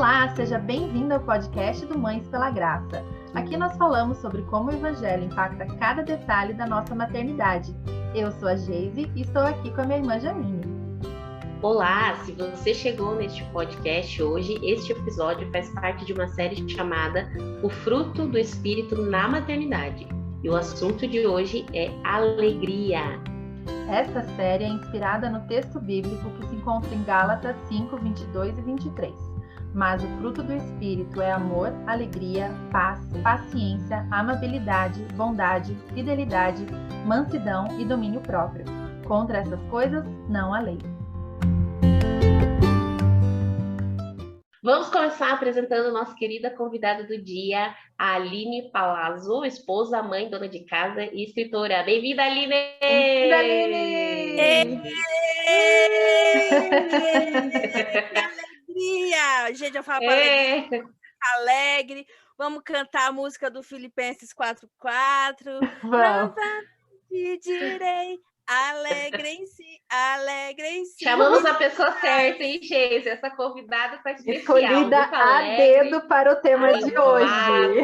Olá, seja bem-vindo ao podcast do Mães pela Graça. Aqui nós falamos sobre como o Evangelho impacta cada detalhe da nossa maternidade. Eu sou a Geise e estou aqui com a minha irmã Janine. Olá, se você chegou neste podcast hoje, este episódio faz parte de uma série chamada O Fruto do Espírito na Maternidade. E o assunto de hoje é alegria. Esta série é inspirada no texto bíblico que se encontra em Gálatas 5, 22 e 23. Mas o fruto do Espírito é amor, alegria, paz, paciência, amabilidade, bondade, fidelidade, mansidão e domínio próprio. Contra essas coisas, não há lei. Vamos começar apresentando nossa querida convidada do dia, a Aline Palazzo, esposa, mãe, dona de casa e escritora. Bem-vinda, Aline! Bem-vinda, Aline! Que alegria! Gente, eu falo para alegre. Vamos cantar a música do Filipenses 4:4. Vamos! Te direi, alegrem-se, alegrem-se. Chamamos a pessoa certa, hein, Geise? Essa convidada está especial. Escolhida a dedo para o tema de hoje.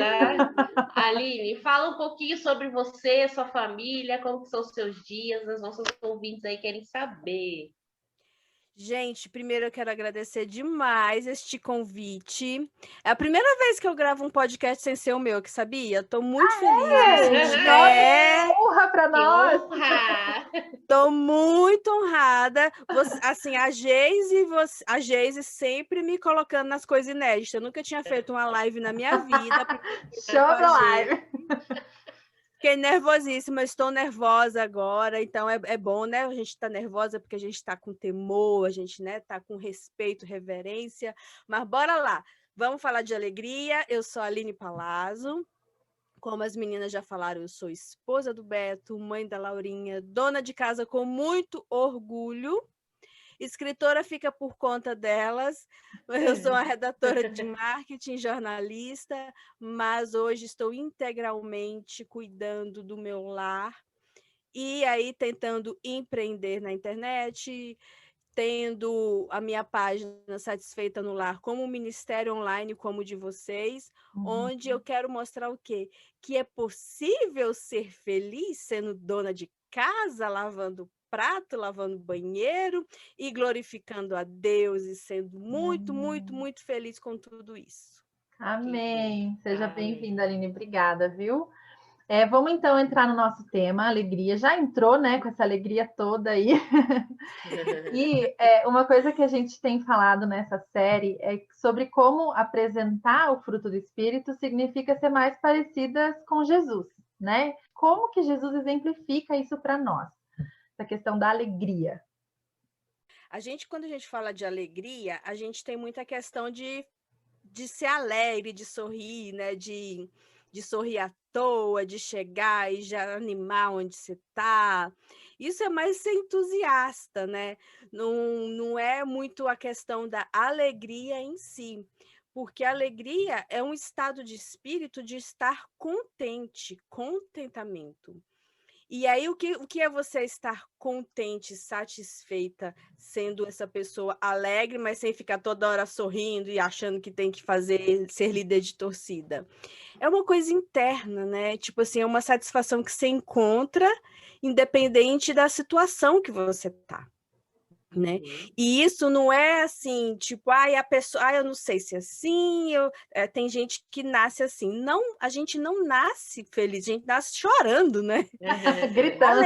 Aline, fala um pouquinho sobre você, sua família, como são os seus dias, os nossos ouvintes aí querem saber. Gente, primeiro eu quero agradecer demais este convite. É a primeira vez que eu gravo um podcast sem ser o meu, que sabia? Estou muito feliz. Honra para nós! Estou muito honrada. Assim, a Geise sempre me colocando nas coisas inéditas. Eu nunca tinha feito uma live na minha vida. Show da live! Fiquei nervosíssima, estou nervosa agora, então é bom, né? A gente está nervosa porque a gente está com temor, a gente, né, está com respeito, reverência, mas bora lá, vamos falar de alegria. Eu sou a Aline Palazzo, como as meninas já falaram, eu sou esposa do Beto, mãe da Laurinha, dona de casa com muito orgulho. Escritora fica por conta delas. Eu sou uma redatora de marketing, jornalista, mas hoje estou integralmente cuidando do meu lar e aí tentando empreender na internet, tendo a minha página Satisfeita no Lar como um ministério online como o de vocês, onde eu quero mostrar o quê? Que é possível ser feliz sendo dona de casa, lavando prato, lavando banheiro e glorificando a Deus e sendo muito, muito, muito feliz com tudo isso. Amém! Seja bem-vinda, Aline. Obrigada, viu? Vamos então entrar no nosso tema, alegria. Já entrou, né, com essa alegria toda aí. E uma coisa que a gente tem falado nessa série é sobre como apresentar o fruto do Espírito significa ser mais parecidas com Jesus, né? Como que Jesus exemplifica isso para nós? Essa questão da alegria. Quando a gente fala de alegria, a gente tem muita questão de ser alegre, de sorrir, né? De sorrir à toa, de chegar e já animar onde você está. Isso é mais ser entusiasta, né? Não é muito a questão da alegria em si, porque a alegria é um estado de espírito de estar contente, contentamento. E aí, o que é você estar contente, satisfeita, sendo essa pessoa alegre, mas sem ficar toda hora sorrindo e achando que tem que ser líder de torcida? É uma coisa interna, né? Tipo assim, é uma satisfação que você encontra independente da situação que você tá. Né? E isso não é assim, tipo, a pessoa, eu não sei se é assim, tem gente que nasce assim. Não, a gente não nasce feliz, a gente nasce chorando, né? Gritando.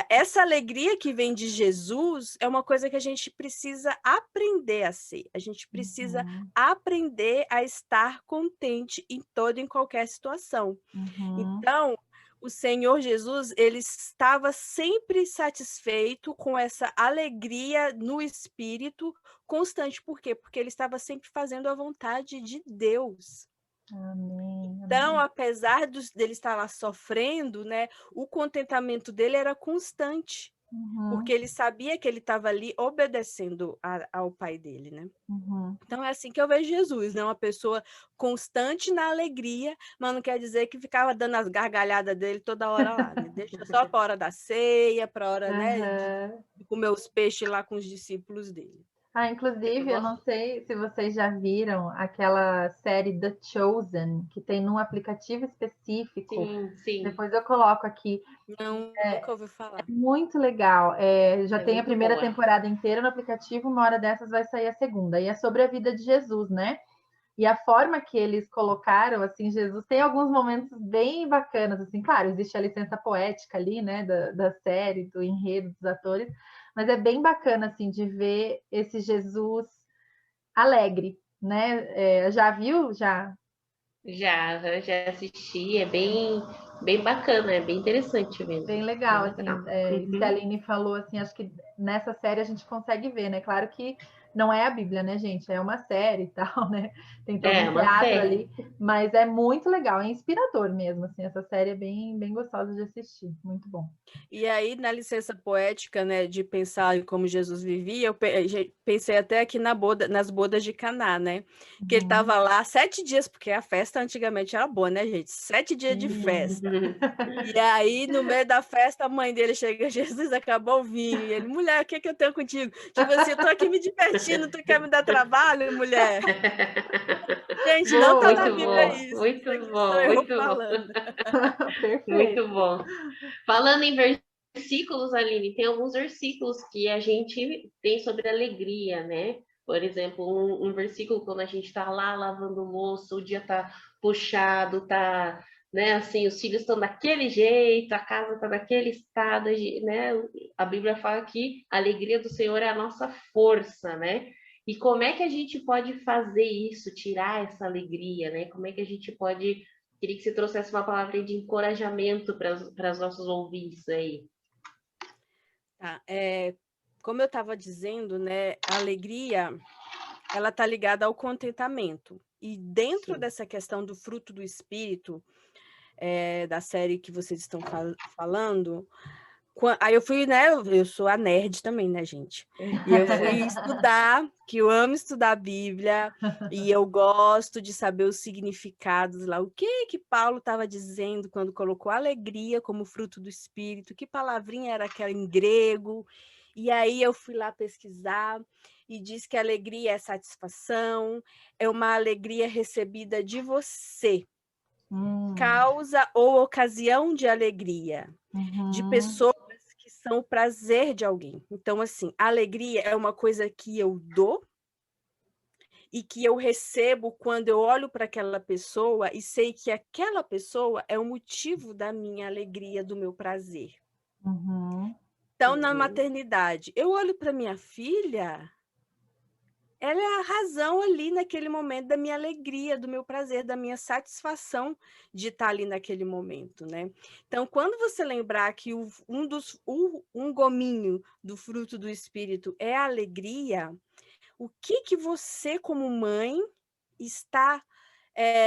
Essa alegria que vem de Jesus é uma coisa que a gente precisa aprender a ser. A gente precisa aprender a estar contente em toda e em qualquer situação. Então, o Senhor Jesus, ele estava sempre satisfeito com essa alegria no espírito constante. Por quê? Porque ele estava sempre fazendo a vontade de Deus. Amém. Então, apesar dele estar lá sofrendo, né, o contentamento dele era constante. Porque ele sabia que ele estava ali obedecendo ao pai dele, né? Então é assim que eu vejo Jesus, né? Uma pessoa constante na alegria, mas não quer dizer que ficava dando as gargalhadas dele toda hora lá, né? Deixa só para a hora da ceia, para a hora, né, de comer os peixes lá com os discípulos dele. Inclusive, eu não gosto. sei se vocês já viram aquela série The Chosen, que tem num aplicativo específico. Sim, sim. Depois eu coloco aqui. Não, nunca ouvi falar. Muito legal. Já É tem a muito primeira boa. temporada inteira no aplicativo, uma hora dessas vai sair a segunda. E é sobre a vida de Jesus, né? E a forma que eles colocaram, assim, Jesus tem alguns momentos bem bacanas, assim, claro, existe a licença poética ali, né, da série, do enredo, dos atores, mas é bem bacana, assim, de ver esse Jesus alegre, né? Já viu? Já? Já assisti, é bem bacana, é bem interessante mesmo. Bem Bem legal, legal. assim, isso que a Aline falou, assim, acho que nessa série a gente consegue ver, né? Claro que não é a Bíblia, né, gente? É uma série e tal, né? Tem todo É um uma teatro série. ali, mas é muito legal, é inspirador mesmo, assim, essa série é bem gostosa de assistir, muito bom. E aí, na licença poética, né, de pensar em como Jesus vivia, eu pensei até aqui nas bodas de Caná, né? Que ele Uhum. estava lá 7 dias, porque a festa antigamente era boa, né, gente? 7 dias de Sim. festa. E aí, no meio da festa, a mãe dele chega, Jesus, acabou o vinho. E ele, mulher, o que eu tenho contigo? Tipo assim, eu tô aqui me divertindo, tu quer me dar trabalho, mulher? Gente, não tá na Boa, Bíblia boa. isso. Isso Muito aqui sou bom, eu muito bom, falando. muito Perfeito. bom. Falando em versículos, Aline, tem alguns versículos que a gente tem sobre alegria, né? Por exemplo, um versículo quando a gente está lá lavando louça, o dia tá puxado, tá, né? Assim, os filhos estão daquele jeito, a casa está daquele estado, né? A Bíblia fala que a alegria do Senhor é a nossa força, né? E como é que a gente pode fazer isso, tirar essa alegria, né? Como é que a gente pode. Queria que você trouxesse uma palavra de encorajamento para os nossos ouvintes aí. Tá, como eu estava dizendo, né, a alegria, ela está ligada ao contentamento. E dentro Sim. dessa questão do fruto do espírito, da série que vocês estão falando, aí eu fui, né, eu sou a nerd também, né, gente? E eu fui estudar, que eu amo estudar a Bíblia, e eu gosto de saber os significados lá, o que Paulo estava dizendo quando colocou alegria como fruto do Espírito, que palavrinha era aquela em grego, e aí eu fui lá pesquisar, e diz que alegria é satisfação, é uma alegria recebida de você, causa ou ocasião de alegria, de Uhum. pessoas que são o prazer de alguém. Então, assim, a alegria é uma coisa que eu dou e que eu recebo quando eu olho para aquela pessoa e sei que aquela pessoa é o motivo da minha alegria, do meu prazer. Uhum. Então, na maternidade, eu olho para minha filha, ela é a razão ali naquele momento da minha alegria, do meu prazer, da minha satisfação de estar ali naquele momento, né? Então, quando você lembrar que um gominho do fruto do Espírito é a alegria, o que você, como mãe, está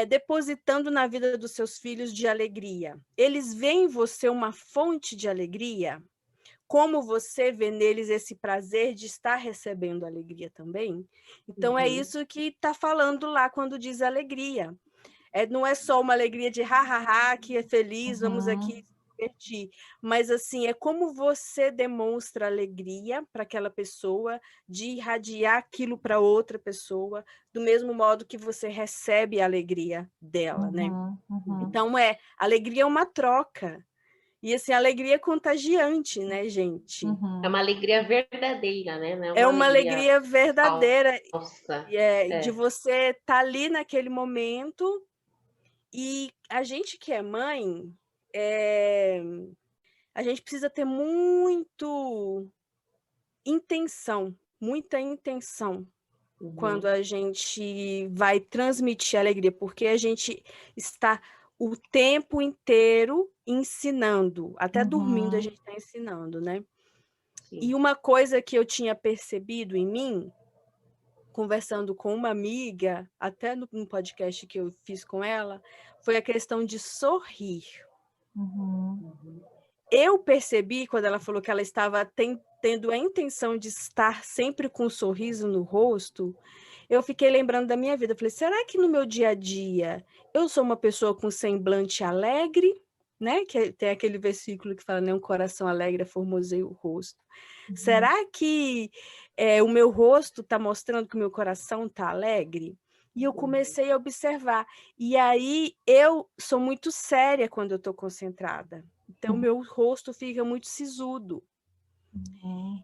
depositando na vida dos seus filhos de alegria? Eles veem em você uma fonte de alegria? Como você vê neles esse prazer de estar recebendo alegria também? Então, é isso que está falando lá quando diz alegria. Não é só uma alegria de ha, que é feliz, vamos aqui se divertir. Mas, assim, é como você demonstra alegria para aquela pessoa, de irradiar aquilo para outra pessoa, do mesmo modo que você recebe a alegria dela, né? Uhum. Então, alegria é uma troca. E, assim, a alegria é contagiante, né, gente? É uma alegria verdadeira, né? Não é É uma uma alegria verdadeira falsa. de você estar ali naquele momento. E a gente que é mãe, a gente precisa ter muita intenção quando a gente vai transmitir alegria, porque a gente está o tempo inteiro ensinando, até dormindo a gente está ensinando, né? Sim. E uma coisa que eu tinha percebido em mim, conversando com uma amiga, até no podcast que eu fiz com ela, foi a questão de sorrir. Eu percebi, quando ela falou que ela estava tendo a intenção de estar sempre com um sorriso no rosto, eu fiquei lembrando da minha vida. Eu falei, será que no meu dia a dia eu sou uma pessoa com semblante alegre? Né? Que tem aquele versículo que fala, né? Um coração alegre formoseia o rosto. Será que o meu rosto está mostrando que o meu coração está alegre? E eu comecei a observar. E aí eu sou muito séria quando eu estou concentrada. Então, meu rosto fica muito sisudo.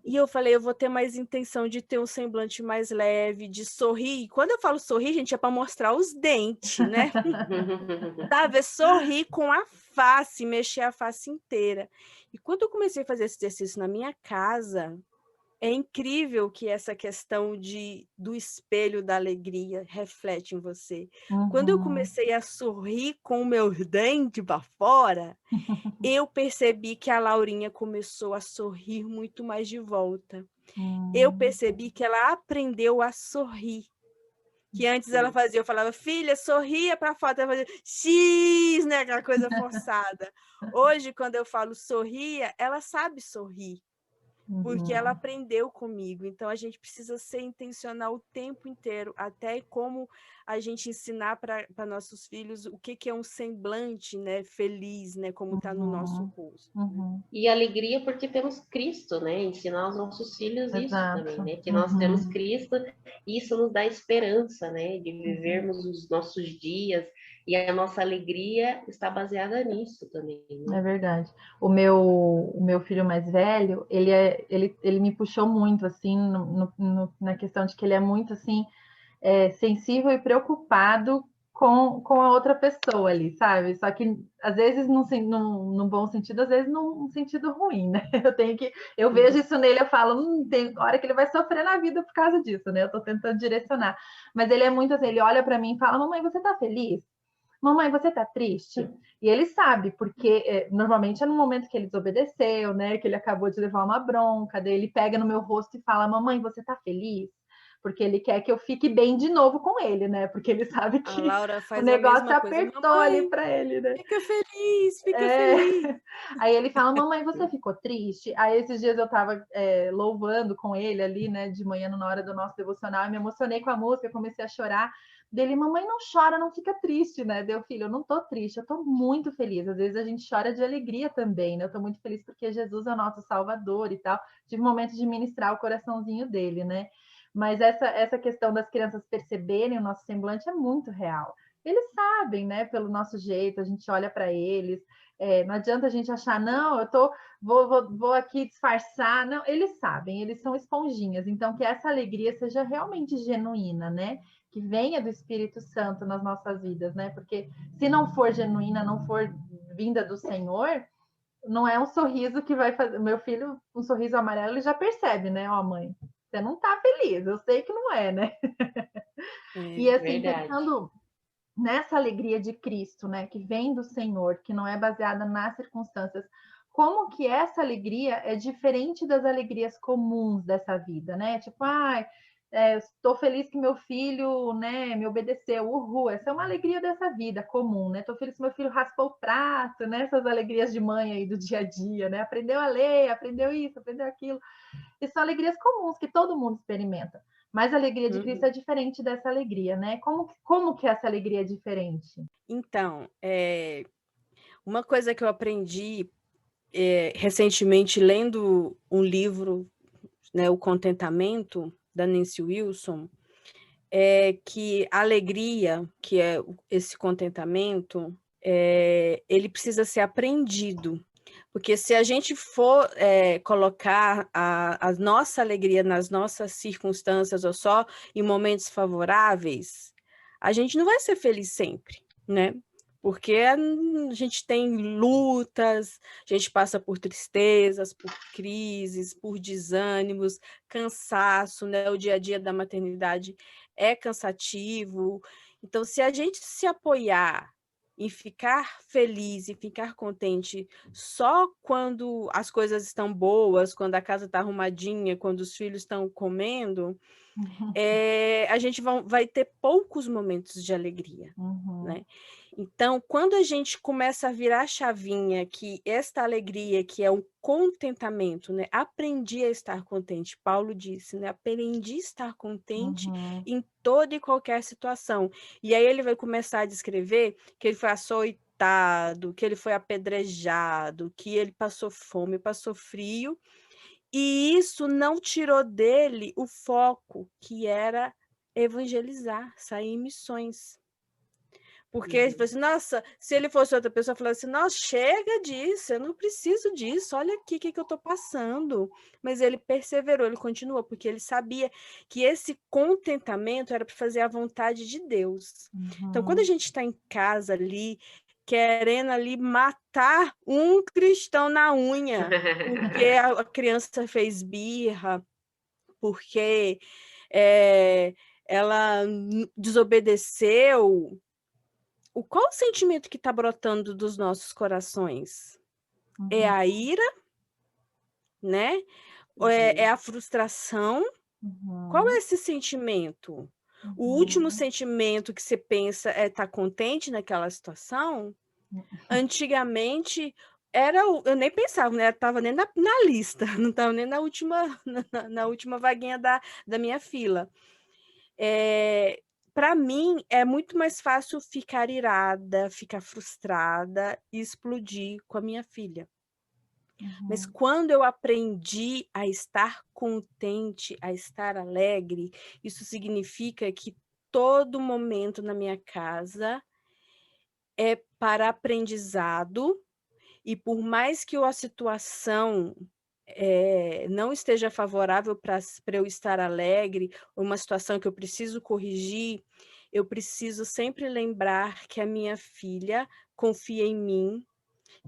E eu falei, eu vou ter mais intenção de ter um semblante mais leve, de sorrir. E quando eu falo sorrir, gente, é para mostrar os dentes, né? Sabe? Sorrir com a face, mexer a face inteira. E quando eu comecei a fazer esse exercício na minha casa, é incrível que essa questão do espelho da alegria reflete em você. Quando eu comecei a sorrir com o meu dente para fora, eu percebi que a Laurinha começou a sorrir muito mais de volta. Eu percebi que ela aprendeu a sorrir. Que antes ela fazia, eu falava, filha, sorria para fora, ela fazia X, né, aquela coisa forçada. Hoje, quando eu falo sorria, ela sabe sorrir. Porque ela aprendeu comigo. Então, a gente precisa ser intencional o tempo inteiro, até como a gente ensinar para nossos filhos o que é um semblante, né, feliz, né, como está no nosso rosto. E alegria porque temos Cristo, né? Ensinar aos nossos filhos isso também, né? Que nós temos Cristo e isso nos dá esperança, né? De vivermos os nossos dias e a nossa alegria está baseada nisso também, né? É verdade. O meu filho mais velho, ele me puxou muito, assim, na questão de que ele é muito, assim, sensível e preocupado com a outra pessoa ali, sabe? Só que, às vezes, num bom sentido, às vezes, num sentido ruim, né? Eu vejo isso nele, eu falo, tem hora que ele vai sofrer na vida por causa disso, né? Eu tô tentando direcionar. Mas ele é muito assim, ele olha para mim e fala, mamãe, você tá feliz? Mamãe, você tá triste? E ele sabe, porque normalmente é no momento que ele desobedeceu, né? Que ele acabou de levar uma bronca, daí ele pega no meu rosto e fala, mamãe, você tá feliz? Porque ele quer que eu fique bem de novo com ele, né? Porque ele sabe que o negócio apertou ali para ele, né? Fica feliz, fica feliz. Aí ele fala, mamãe, você ficou triste? Aí esses dias eu estava louvando com ele ali, né? De manhã, na hora do nosso devocional, e me emocionei com a música, comecei a chorar. Dele, mamãe, não chora, não fica triste, né? Deu, filho, eu não tô triste, eu tô muito feliz. Às vezes a gente chora de alegria também, né? Eu tô muito feliz porque Jesus é o nosso Salvador e tal. Tive um momento de ministrar o coraçãozinho dele, né? Mas essa questão das crianças perceberem o nosso semblante é muito real. Eles sabem, né? Pelo nosso jeito, a gente olha para eles. Não adianta a gente achar, não, vou aqui disfarçar. Não, eles sabem, eles são esponjinhas. Então, que essa alegria seja realmente genuína, né? Que venha do Espírito Santo nas nossas vidas, né? Porque se não for genuína, não for vinda do Senhor, não é um sorriso que vai fazer. Meu filho, um sorriso amarelo, ele já percebe, né? Ó, mãe, você não tá feliz, eu sei que não é, né? E assim, verdade. pensando nessa alegria de Cristo, né? Que vem do Senhor, que não é baseada nas circunstâncias, como que essa alegria é diferente das alegrias comuns dessa vida, né? Tipo, estou feliz que meu filho, né, me obedeceu, uhul, essa é uma alegria dessa vida comum, né? Estou feliz que meu filho raspou o prato, né? Essas alegrias de mãe aí do dia a dia, né? Aprendeu a ler, aprendeu isso, aprendeu aquilo. E são alegrias comuns que todo mundo experimenta. Mas a alegria de Cristo é diferente dessa alegria, né? Como que essa alegria é diferente? Então, uma coisa que eu aprendi recentemente lendo um livro, né, O Contentamento, da Nancy Wilson, é que a alegria, que é esse contentamento, ele precisa ser aprendido. Porque se a gente for colocar a nossa alegria nas nossas circunstâncias ou só em momentos favoráveis, a gente não vai ser feliz sempre, né? Porque a gente tem lutas, a gente passa por tristezas, por crises, por desânimos, cansaço, né? O dia a dia da maternidade é cansativo. Então, se a gente se apoiar em ficar feliz e ficar contente só quando as coisas estão boas, quando a casa está arrumadinha, quando os filhos estão comendo, a gente vai ter poucos momentos de alegria, né? Então, quando a gente começa a virar a chavinha, que esta alegria, que é o contentamento, né? Aprendi a estar contente. Paulo disse, né? Aprendi a estar contente em toda e qualquer situação. E aí ele vai começar a descrever que ele foi açoitado, que ele foi apedrejado, que ele passou fome, passou frio, E isso não tirou dele o foco, que era evangelizar, sair em missões. Porque ele falou assim, nossa, se ele fosse outra pessoa, falando assim, nossa, chega disso, eu não preciso disso, olha aqui o que eu estou passando. Mas ele perseverou, ele continuou, porque ele sabia que esse contentamento era para fazer a vontade de Deus. Então, quando a gente está em casa ali, querendo ali matar um cristão na unha, porque a criança fez birra, porque ela desobedeceu, qual o sentimento que está brotando dos nossos corações? É a ira, né? Ou é a frustração? Qual é esse sentimento? O último sentimento que você pensa é estar contente naquela situação? Antigamente, eu nem pensava, né? Estava nem na lista, não estava nem na última vaguinha da minha fila. Para mim, é muito mais fácil ficar irada, ficar frustrada e explodir com a minha filha. Mas quando eu aprendi a estar contente, a estar alegre, isso significa que todo momento na minha casa é para aprendizado, e por mais que a situação não esteja favorável para eu estar alegre, ou uma situação que eu preciso corrigir, eu preciso sempre lembrar que a minha filha confia em mim,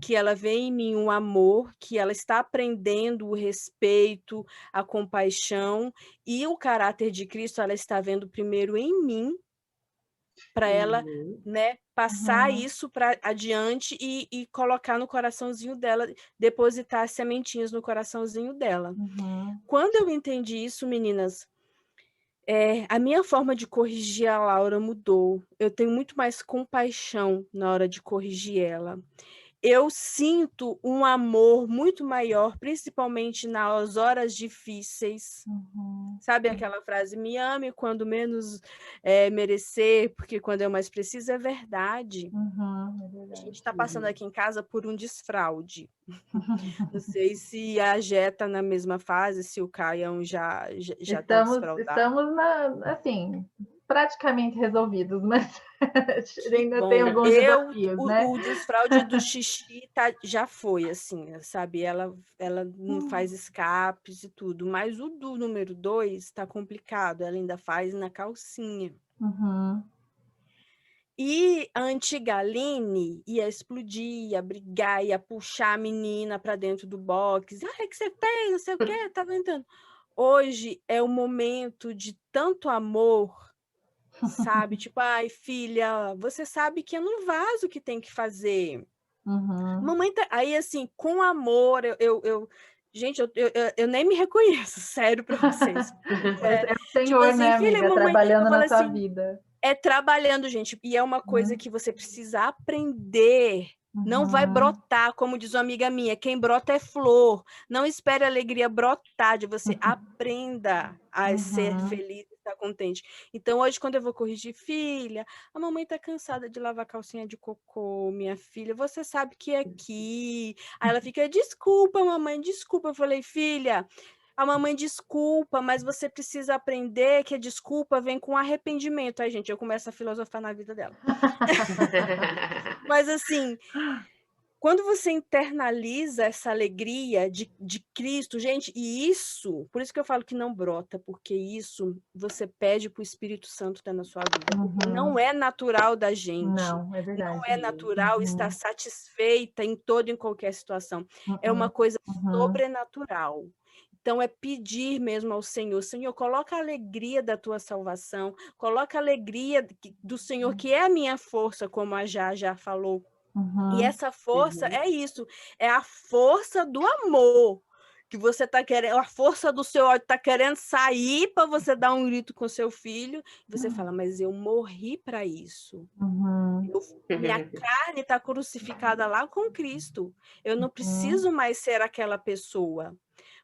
que ela vê em mim um amor, que ela está aprendendo o respeito, a compaixão e o caráter de Cristo, ela está vendo primeiro em mim, para ela, né, passar isso para adiante e colocar no coraçãozinho dela, depositar sementinhas no coraçãozinho dela. Quando eu entendi isso, meninas, a minha forma de corrigir a Laura mudou. Eu tenho muito mais compaixão na hora de corrigir ela. Eu sinto um amor muito maior, principalmente nas horas difíceis. Sabe aquela frase, me ame quando menos merecer, porque quando eu mais preciso, é verdade. A gente está passando aqui em casa por um desfraude. Não sei se a Jé está na mesma fase, se o Caião já está desfraudado. Estamos assim, praticamente resolvidos, mas ainda tem alguns desafios, né? O desfraude do xixi já foi, assim, sabe? Ela não faz escapes e tudo, mas o do número 2 está complicado, ela ainda faz na calcinha. E a antiga Aline ia explodir, ia brigar, ia puxar a menina para dentro do box. Ah, o que você fez? Não sei o quê, tá aguentando. Hoje é o momento de tanto amor, sabe? Tipo, ai, filha, você sabe que é no vaso que tem que fazer. Mamãe tá... Aí, assim, com amor, gente, eu nem me reconheço, sério pra vocês. É o Senhor, tipo assim, né, filha, amiga? mamãe... Trabalhando na sua assim, vida. É trabalhando, gente. E é uma coisa que você precisa aprender. Não vai brotar, como diz uma amiga minha, quem brota é flor. Não espere a alegria brotar de você. Aprenda a ser feliz e estar contente. Então, hoje, quando eu vou corrigir, filha, a mamãe tá cansada de lavar calcinha de cocô, minha filha. Você sabe que é aqui. Aí ela fica, desculpa, mamãe, desculpa. Eu falei, filha, a mamãe desculpa, mas você precisa aprender que a desculpa vem com arrependimento. Aí, gente, eu começo a filosofar na vida dela. Mas, assim, quando você internaliza essa alegria de Cristo, gente, e isso, por isso que eu falo que não brota, porque isso você pede para o Espírito Santo estar na sua vida, porque não é natural da gente. Não, é verdade. Não é natural estar satisfeita em toda e em qualquer situação. É uma coisa sobrenatural. Então, é pedir mesmo ao Senhor, Senhor, coloca a alegria da tua salvação, coloca a alegria do Senhor, que é a minha força, como a já falou. E essa força é isso, é a força do amor, que você está querendo, a força do seu ódio está querendo sair para você dar um grito com seu filho, e você fala, mas eu morri para isso. Minha carne está crucificada lá com Cristo. Eu não preciso mais ser aquela pessoa.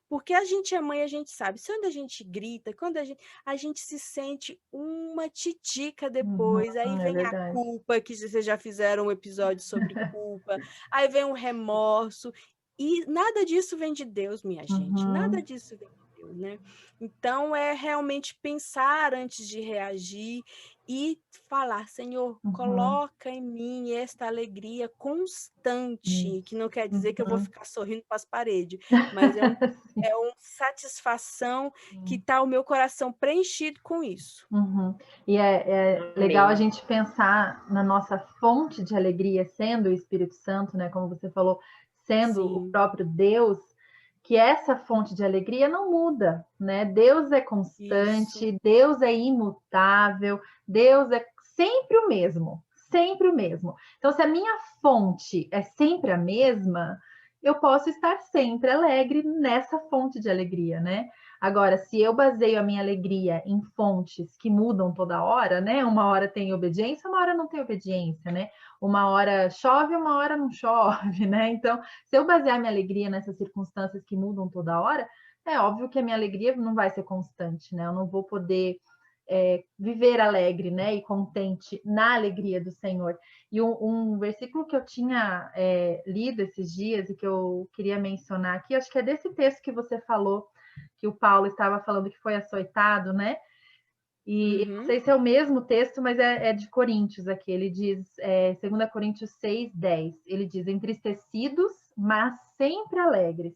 Porque a gente é mãe, a gente sabe. Quando a gente grita, quando a gente se sente uma titica depois. Aí vem a culpa, que vocês já fizeram um episódio sobre culpa. Aí vem o remorso. E nada disso vem de Deus, minha gente. Nada disso vem de Deus, né? Então, é realmente pensar antes de reagir e falar, Senhor, coloca em mim esta alegria constante, que não quer dizer que eu vou ficar sorrindo para as paredes, mas é uma satisfação que está o meu coração preenchido com isso. E é legal a gente pensar na nossa fonte de alegria sendo o Espírito Santo, né? Como você falou, sendo o próprio Deus, que essa fonte de alegria não muda, né? Deus é constante, isso. Deus é imutável, Deus é sempre o mesmo, sempre o mesmo. Então, se a minha fonte é sempre a mesma, eu posso estar sempre alegre nessa fonte de alegria, né? Agora, se eu baseio a minha alegria em fontes que mudam toda hora, né? Uma hora tem obediência, uma hora não tem obediência, né? Uma hora chove, uma hora não chove, né? Então, se eu basear minha alegria nessas circunstâncias que mudam toda hora, é óbvio que a minha alegria não vai ser constante, né? Eu não vou poder viver alegre, né? E contente na alegria do Senhor. E um versículo que eu tinha lido esses dias e que eu queria mencionar aqui, acho que é desse texto que você falou, que o Paulo estava falando que foi açoitado, né? E não sei se é o mesmo texto, mas é de Coríntios aqui. Ele diz, 2 Coríntios 6:10. Ele diz, entristecidos, mas sempre alegres.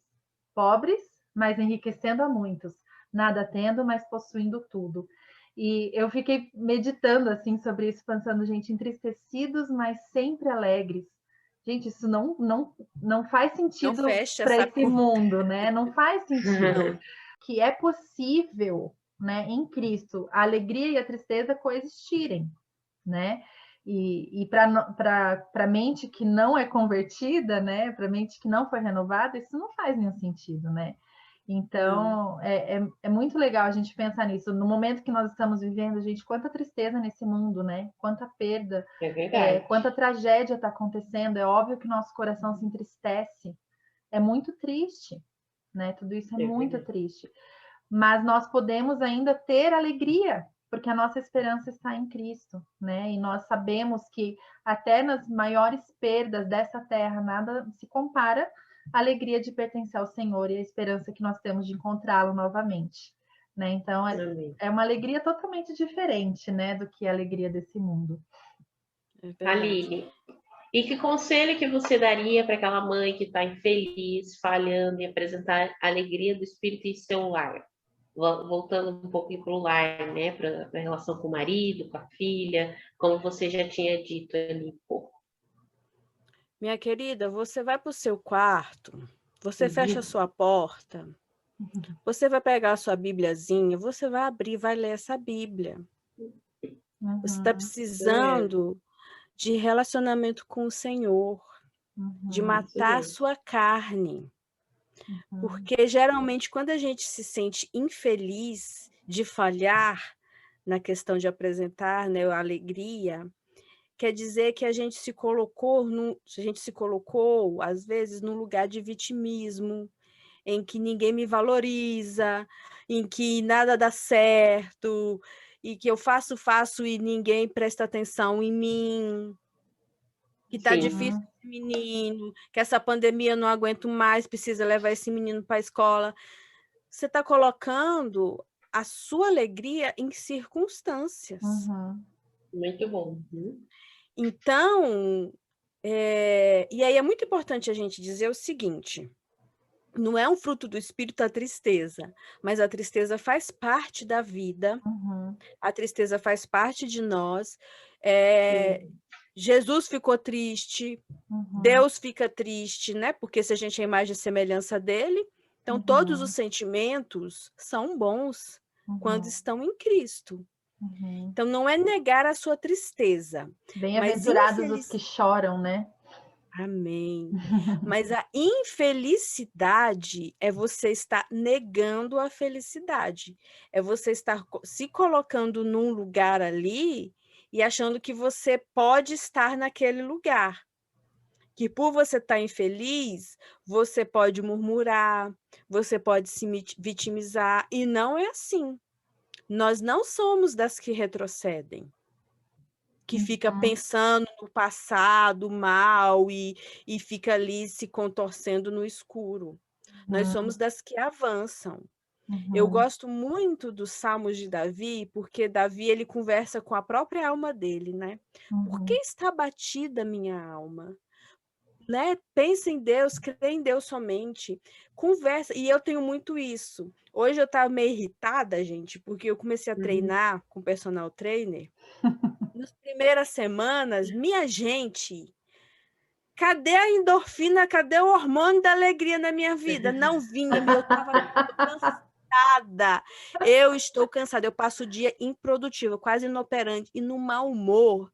Pobres, mas enriquecendo a muitos. Nada tendo, mas possuindo tudo. E eu fiquei meditando assim sobre isso, pensando, gente, entristecidos, mas sempre alegres. Gente, isso não faz sentido para esse mundo, né? Não faz sentido. Que é possível, né, em Cristo, a alegria e a tristeza coexistirem, né? E para a mente que não é convertida, né? Para a mente que não foi renovada, isso não faz nenhum sentido, né? Então, é muito legal a gente pensar nisso. No momento que nós estamos vivendo, gente, quanta tristeza nesse mundo, né? Quanta perda, quanta tragédia está acontecendo. É óbvio que nosso coração se entristece. É muito triste, né? Tudo isso é muito triste. Mas nós podemos ainda ter alegria, porque a nossa esperança está em Cristo, né? E nós sabemos que até nas maiores perdas dessa terra, nada se compara à alegria de pertencer ao Senhor e a esperança que nós temos de encontrá-lo novamente, né? Então, é uma alegria totalmente diferente, né, do que a alegria desse mundo. Aline, e que conselho que você daria para aquela mãe que está infeliz, falhando em apresentar a alegria do Espírito em seu lar? Voltando um pouquinho para o lar, né? Para a relação com o marido, com a filha, como você já tinha dito ali um pouco. Minha querida, você vai para o seu quarto, você fecha a sua porta, você vai pegar a sua Bibliazinha, você vai abrir, vai ler essa Bíblia. Você está precisando de relacionamento com o Senhor, de matar a sua carne. Porque, geralmente, quando a gente se sente infeliz de falhar na questão de apresentar, né, a alegria, quer dizer que a gente se colocou, às vezes, num lugar de vitimismo, em que ninguém me valoriza, em que nada dá certo, e que eu faço e ninguém presta atenção em mim, que está difícil esse menino, que essa pandemia eu não aguento mais, precisa levar esse menino para a escola. Você está colocando a sua alegria em circunstâncias. Muito bom. Então, e aí é muito importante a gente dizer o seguinte, não é um fruto do Espírito a tristeza, mas a tristeza faz parte da vida, a tristeza faz parte de nós. Jesus ficou triste, Deus fica triste, né? Porque se a gente é a imagem e semelhança dele, então todos os sentimentos são bons quando estão em Cristo. Então não é negar a sua tristeza. Bem-aventurados os que choram, né? Amém. Mas a infelicidade é você estar negando a felicidade. É você estar se colocando num lugar ali e achando que você pode estar naquele lugar. Que por você estar infeliz, você pode murmurar, você pode se vitimizar, e não é assim. Nós não somos das que retrocedem. que fica pensando no passado mal e fica ali se contorcendo no escuro. Nós somos das que avançam. Eu gosto muito dos Salmos de Davi, porque Davi ele conversa com a própria alma dele, né? Por que está abatida minha alma? Né? Pensa em Deus, crê em Deus somente, conversa, e eu tenho muito isso. Hoje eu estava meio irritada, gente, porque eu comecei a treinar com personal trainer. Nas primeiras semanas, minha gente, cadê a endorfina, cadê o hormônio da alegria na minha vida? Não vinha, eu estava cansada. Eu estou cansada, eu passo o dia improdutiva, quase inoperante e no mau humor.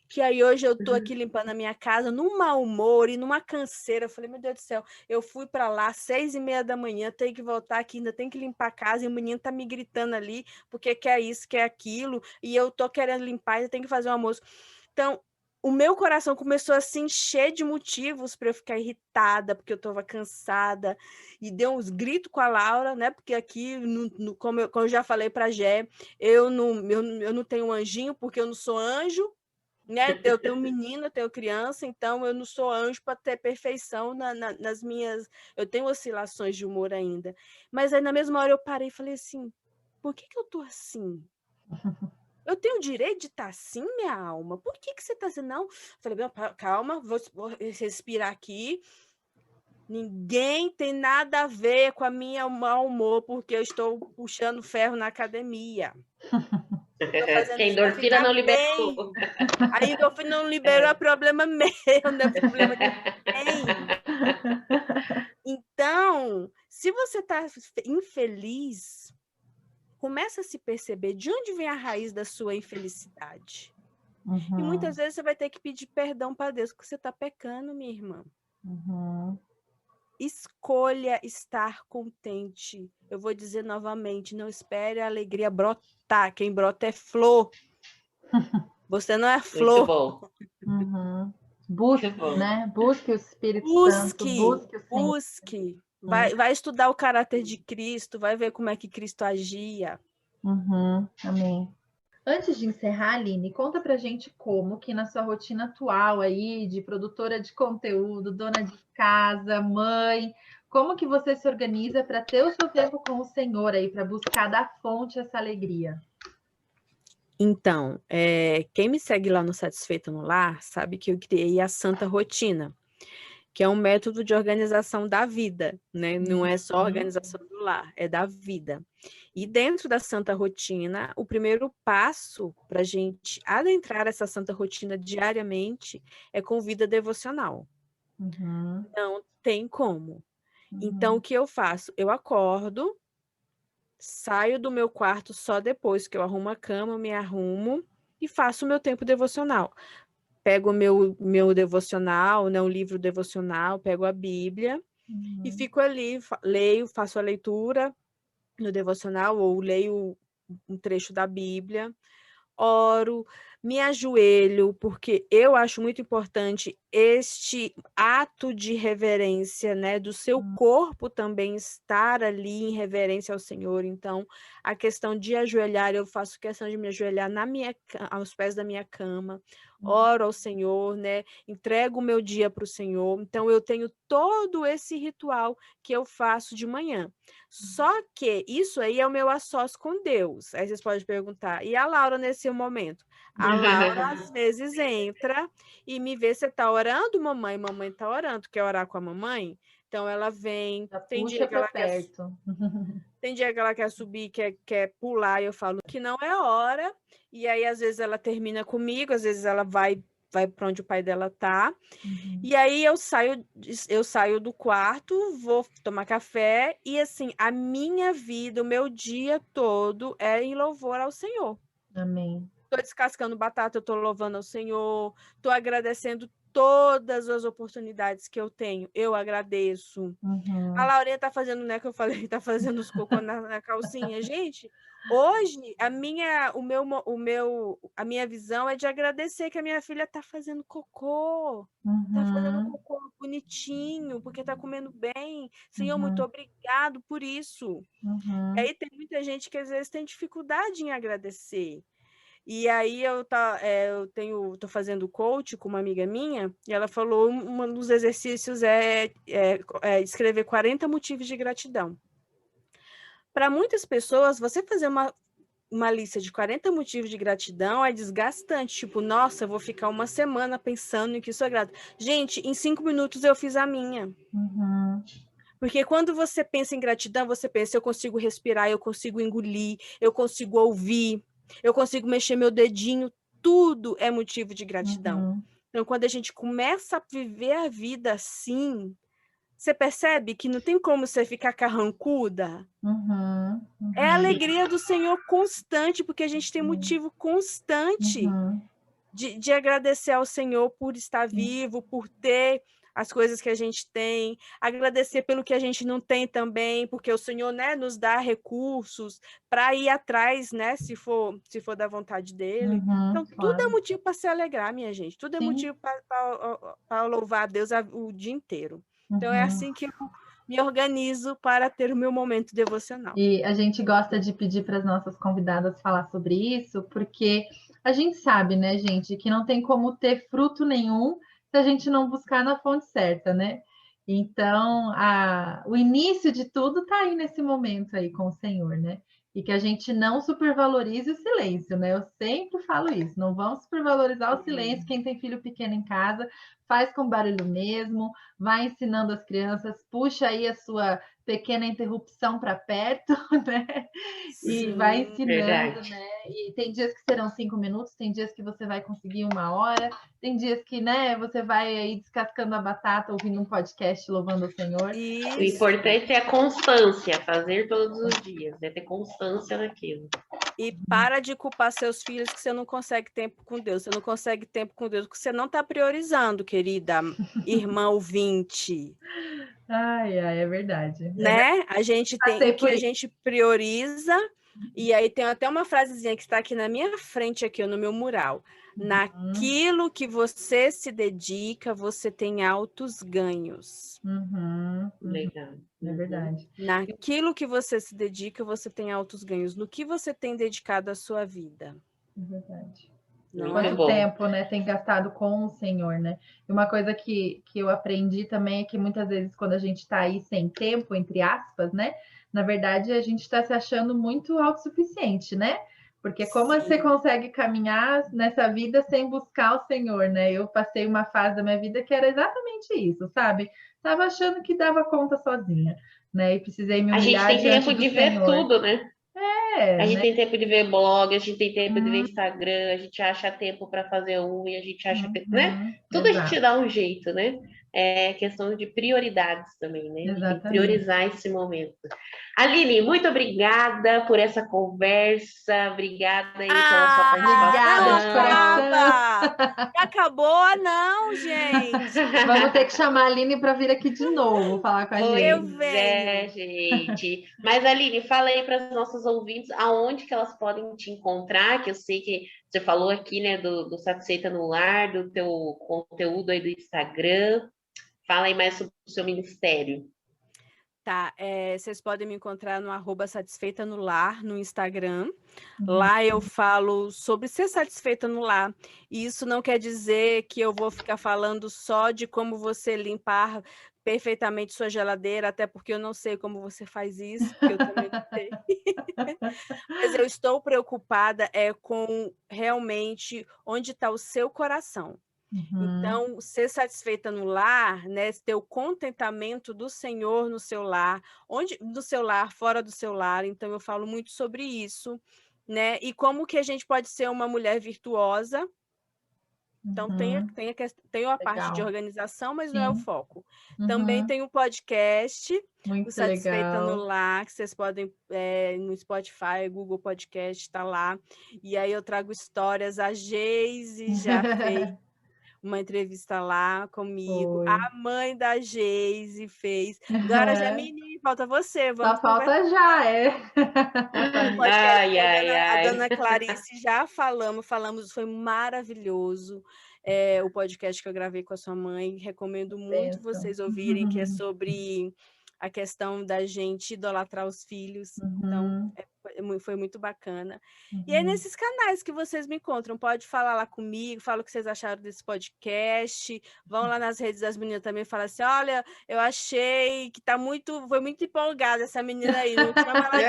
Que aí hoje eu tô aqui limpando a minha casa num mau humor e numa canseira. Eu falei, meu Deus do céu, eu fui para lá 6h30 da manhã, tenho que voltar aqui, ainda tenho que limpar a casa, e o menino tá me gritando ali, porque quer isso, quer aquilo, e eu tô querendo limpar, ainda tenho que fazer um almoço. Então, o meu coração começou a se encher de motivos para eu ficar irritada, porque eu estava cansada, e deu uns gritos com a Laura, né? Porque aqui, como eu já falei para a Gé, eu não tenho um anjinho, porque eu não sou anjo, né? Eu tenho menina, eu tenho criança, então eu não sou anjo para ter perfeição nas minhas... Eu tenho oscilações de humor ainda. Mas aí, na mesma hora, eu parei e falei assim, por que eu tô assim? Eu tenho o direito de estar assim, minha alma? Por que você está assim? Não. Eu falei, calma, vou respirar aqui. Ninguém tem nada a ver com a minha mau humor, porque eu estou puxando ferro na academia. Que a endorfina não liberou. A endorfina não liberou, é problema meu, não é problema de ninguém. Então, se você está infeliz, começa a se perceber de onde vem a raiz da sua infelicidade. E muitas vezes você vai ter que pedir perdão para Deus, porque você está pecando, minha irmã. Escolha estar contente. Eu vou dizer novamente, não espere a alegria brotar. Quem brota é flor. Você não é flor. Muito bom. Busque, né? Busque o Espírito Santo. Busque. Vai estudar o caráter de Cristo, vai ver como é que Cristo agia. Amém. Antes de encerrar, Aline, conta pra gente como que na sua rotina atual aí, de produtora de conteúdo, dona de casa, mãe, como que você se organiza para ter o seu tempo com o Senhor aí, para buscar da fonte essa alegria? Então, quem me segue lá no Satisfeita no Lar sabe que eu criei a Santa Rotina, que é um método de organização da vida, né? Não é só organização do lar, é da vida. E dentro da Santa Rotina, o primeiro passo para a gente adentrar essa Santa Rotina diariamente é com vida devocional. Não tem como. Então, o que eu faço? Eu acordo, saio do meu quarto só depois que eu arrumo a cama, me arrumo e faço o meu tempo devocional. Pego o meu devocional, né, um livro devocional, pego a Bíblia e fico ali, leio, faço a leitura no devocional ou leio um trecho da Bíblia, oro, me ajoelho, porque eu acho muito importante este ato de reverência, né, do seu corpo também estar ali em reverência ao Senhor. Então, a questão de ajoelhar, eu faço questão de me ajoelhar aos pés da minha cama, oro ao Senhor, né, entrego o meu dia para o Senhor. Então, eu tenho todo esse ritual que eu faço de manhã. Só que isso aí é o meu a sós com Deus. Aí vocês podem perguntar, e a Laura nesse momento? A Laura, às vezes, entra e me vê, você está orando, mamãe? Mamãe está orando. Quer orar com a mamãe? Então, ela vem. Tem dia que ela quer subir, quer pular, e eu falo que não é hora. E aí, às vezes, ela termina comigo, às vezes ela vai para onde o pai dela tá. E aí eu saio do quarto, vou tomar café e assim, a minha vida, o meu dia todo é em louvor ao Senhor. Amém. Tô descascando batata, eu tô louvando ao Senhor, tô agradecendo todas as oportunidades que eu tenho, eu agradeço. A Laurinha tá fazendo, né, que eu falei, tá fazendo os cocô na calcinha. Gente, hoje a minha visão é de agradecer que a minha filha tá fazendo cocô. Tá fazendo cocô bonitinho, porque tá comendo bem. Senhor, muito obrigado por isso. E aí tem muita gente que às vezes tem dificuldade em agradecer. E aí eu tô fazendo coach com uma amiga minha, e ela falou, um dos exercícios é escrever 40 motivos de gratidão. Para muitas pessoas, você fazer uma lista de 40 motivos de gratidão é desgastante. Tipo, nossa, eu vou ficar uma semana pensando em que sou grata. Gente, em 5 minutos eu fiz a minha. Uhum. Porque quando você pensa em gratidão, você pensa, eu consigo respirar, eu consigo engolir, eu consigo ouvir, eu consigo mexer meu dedinho. Tudo é motivo de gratidão. Uhum. Então, quando a gente começa a viver a vida assim, você percebe que não tem como você ficar carrancuda. Uhum. Uhum. É a alegria do Senhor constante, porque a gente tem motivo constante Uhum. de agradecer ao Senhor por estar vivo, por ter as coisas que a gente tem, agradecer pelo que a gente não tem também, porque o Senhor, né, nos dá recursos para ir atrás, né, se for da vontade dele. Uhum. Então, tudo é Claro. motivo para se alegrar, minha gente. Tudo é Sim. motivo para louvar a Deus o dia inteiro. Então, é Uhum. assim que eu me organizo para ter o meu momento devocional. E a gente gosta de pedir para as nossas convidadas falar sobre isso, porque a gente sabe, né, gente, que não tem como ter fruto nenhum se a gente não buscar na fonte certa, né? Então, o início de tudo está aí nesse momento aí com o Senhor, né? E que a gente não supervalorize o silêncio, né? Eu sempre falo isso, não vamos supervalorizar o silêncio. Quem tem filho pequeno em casa, faz com barulho mesmo, vai ensinando as crianças, puxa aí a sua pequena interrupção para perto, né? E vai ensinando, verdade. né? E tem dias que serão 5 minutos, tem dias que você vai conseguir 1 hora, tem dias que, né, você vai aí descascando a batata, ouvindo um podcast louvando o Senhor. O importante é a constância, fazer todos os dias, é ter constância naquilo. E para de culpar seus filhos que você não consegue tempo com Deus. Você não consegue tempo com Deus porque você não está priorizando, querida irmã ouvinte. Ai, é verdade. Né? A gente tem o que a gente prioriza, e aí tem até uma frasezinha que está aqui na minha frente, aqui no meu mural. Naquilo que você se dedica, você tem altos ganhos. Legal. É verdade. Naquilo que você se dedica, você tem altos ganhos. No que você tem dedicado a sua vida? É verdade. Não Quanto é? tempo, né, tem gastado com o Senhor, né? E uma coisa que eu aprendi também é que muitas vezes quando a gente está aí sem tempo, entre aspas, né? Na verdade, a gente está se achando muito autossuficiente, né? Porque como Sim. você consegue caminhar nessa vida sem buscar o Senhor, né? Eu passei uma fase da minha vida que era exatamente isso, sabe? Tava achando que dava conta sozinha, né? E precisei me humilhar A gente tem diante tempo do de ver Senhor. tudo, né? A gente né? tem tempo de ver blog, a gente tem tempo de ver Instagram, a gente acha tempo para fazer unha, a gente acha, né? Tudo a gente dá um jeito, né? É questão de prioridades também, né? A gente tem que priorizar esse momento. Aline, muito obrigada por essa conversa, obrigada aí pela sua participação. Acabou, não, gente. Vamos ter que chamar a Aline para vir aqui de novo falar com a gente. Eu venho. Gente. Mas, Aline, fala aí para os nossos ouvintes aonde que elas podem te encontrar, que eu sei que você falou aqui, né, do Satisfeita no Lar, do teu conteúdo aí do Instagram. Fala aí mais sobre o seu ministério. Tá, vocês podem me encontrar no @satisfeita no lar, no Instagram. Lá eu falo sobre ser satisfeita no lar. E isso não quer dizer que eu vou ficar falando só de como você limpar perfeitamente sua geladeira, até porque eu não sei como você faz isso, porque eu também não sei. Mas eu estou preocupada com realmente onde está o seu coração. Então, ser satisfeita no lar, né, ter o contentamento do Senhor no seu lar, no seu lar, fora do seu lar. Então, eu falo muito sobre isso, né? E como que a gente pode ser uma mulher virtuosa. Então, tem a parte de organização, mas não é o foco. Também tem um podcast, o Satisfeita no Lar, que vocês podem, no Spotify, Google Podcast, está lá. E aí eu trago histórias, a Geise já fez uma entrevista lá comigo. Foi. A mãe da Geise fez. Agora, Jamile, falta você. Vamos falta já, A dona Clarice já falamos, foi maravilhoso. O podcast que eu gravei com a sua mãe. Recomendo muito vocês ouvirem, que é sobre a questão da gente idolatrar os filhos. Então, Foi muito bacana. E é nesses canais que vocês me encontram. Pode falar lá comigo, fala o que vocês acharam desse podcast. Vão lá nas redes das meninas também e falam assim: olha, eu achei que foi muito empolgada essa menina aí. Não chama ela de...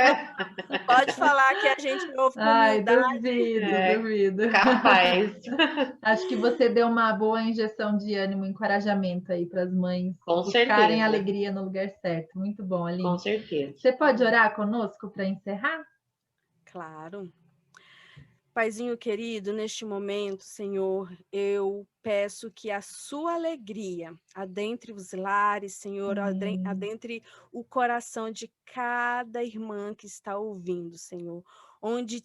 Pode falar que a gente ouve com humildade. Duvido. Capaz. Acho que você deu uma boa injeção de ânimo, encorajamento aí para as mães buscarem alegria no lugar certo. Muito bom, Aline. Com certeza. Você pode orar conosco para encerrar? Claro. Paizinho querido, neste momento, Senhor, eu peço que a sua alegria adentre os lares, Senhor, adentre o coração de cada irmã que está ouvindo, Senhor. Onde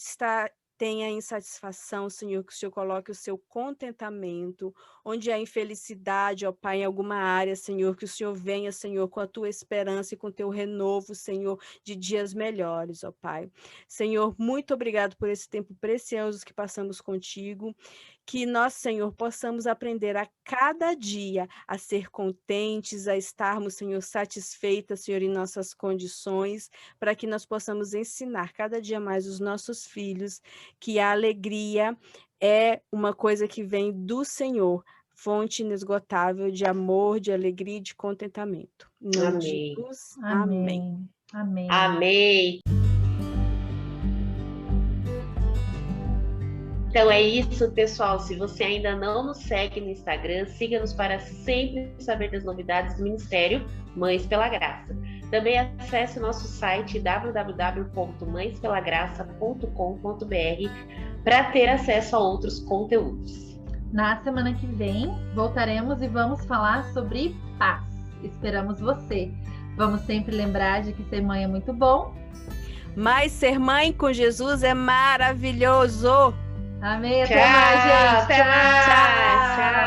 tenha insatisfação, Senhor, que o Senhor coloque o seu contentamento. Onde há infelicidade, ó Pai, em alguma área, Senhor, que o Senhor venha, Senhor, com a tua esperança e com o teu renovo, Senhor, de dias melhores, ó Pai. Senhor, muito obrigado por esse tempo precioso que passamos contigo. Que nós, Senhor, possamos aprender a cada dia a ser contentes, a estarmos, Senhor, satisfeitas, Senhor, em nossas condições, para que nós possamos ensinar cada dia mais os nossos filhos que a alegria é uma coisa que vem do Senhor, fonte inesgotável de amor, de alegria e de contentamento. Em nome de Jesus, amém. Amém. Amém. Então é isso, pessoal. Se você ainda não nos segue no Instagram, siga-nos para sempre saber das novidades do Ministério Mães pela Graça. Também acesse o nosso site www.mãespelagraça.com.br para ter acesso a outros conteúdos. Na semana que vem, voltaremos e vamos falar sobre paz. Esperamos você. Vamos sempre lembrar de que ser mãe é muito bom, mas ser mãe com Jesus é maravilhoso. Amém. Até mais, gente. Até mais. Tchau.